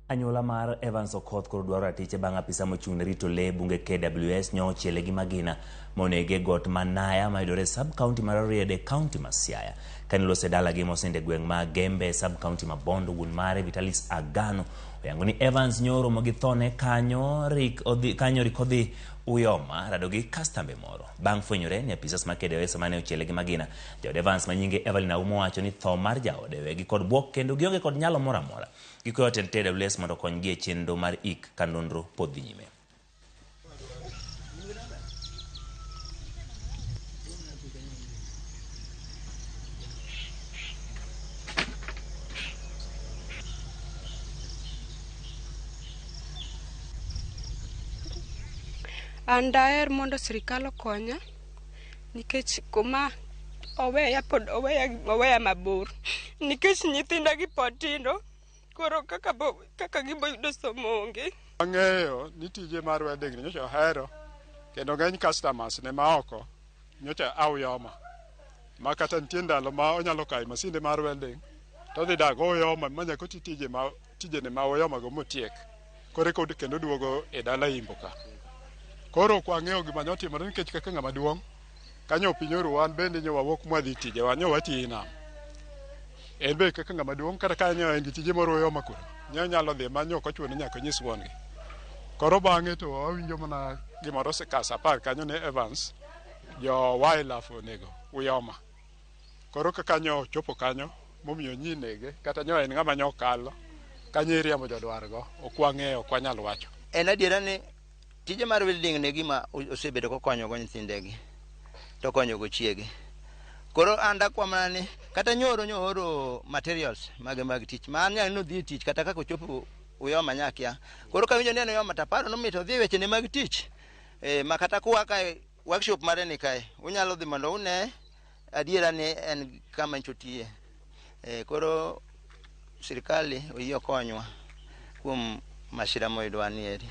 Anyuola mar Evans Okoth koro dwaro ratiche bang' apisa mochung' ne rito lee bunge KWS nyo chiele gi magina monege got Manaya mayudore e sub-county mar Rarieda e kaunti ma Siaya. Kanilose dalagi mosende gweng' ma Gembe sub-county ma Bondo, wuon mare Vitalis Agano oyango ni Evans nyoro mo gi thone kanyo rik odhi Uyoma rado gi kastambe moro. Bang' fwenyore ni apisas ma KWS mane ochiele gi magina, jaod Evans manyinge Evelyn Aumo wacho ni tho mar jaode wegi kod buok kendo gionge kod nyalo moro amora. Gikwayo tend KWS mondo konygi e chenro mar ik ka nonro pod dhi nyime. An daher mondo sirikal okonya nikech kuma oweya mabor nikech nyithinda gi pod tindo, koro kaka gibo yudo somo onge. Ang'eyo ni tije mar wedding nyocha ohero kendo ng'eny customers ne maoko nyocha Uyoma ma kata nitie ndalo ma onyalo kayo masinde mar wedding to dhi dago Uyoma manyako tijene ma Uyoma go motiek kore kendo duogo e dala Imbo ka. Koro kwang'eyo gima nyotimore nikech kaka ng'ama duong' kanyo pinyoro wan bende nyo wawuok mwadhi tije wanyo wati nam. En be kaka ng'ama duong' kata kanyo en gi tije moro Uyoma kuro nyalo dhi manyo kochuno nyaka nyis wuon gi. Koro bang'e to awinjo mana gimoro sekasa 10 kanyo ne Evans jo wildlife onego Uyoma. Koro kaka nyo chopo kanyo momiyo nyinege kata nyo en ng'ama nyo kalo kanyo riambo jodwar go okwang'eyo kwanyal wacho. En adiera ni tije mar welding ne gima osebedo kokonyo go nyithindegi to konyo go chiege. Koro anda kwamana ni kata nyoro materials mag tich ma nyalo no dhi tich kata kako chopo Uyoma nyakia. Koro kawinjo ni Uyoma taparo no mito dhi weche ne mag tich ma kata kuwa ka workshop mare ni kae unyalo dhi mondo une adiera ni en kama nchotie. Koro sirikali oyie konywa kuom masira moyudwa ni eri.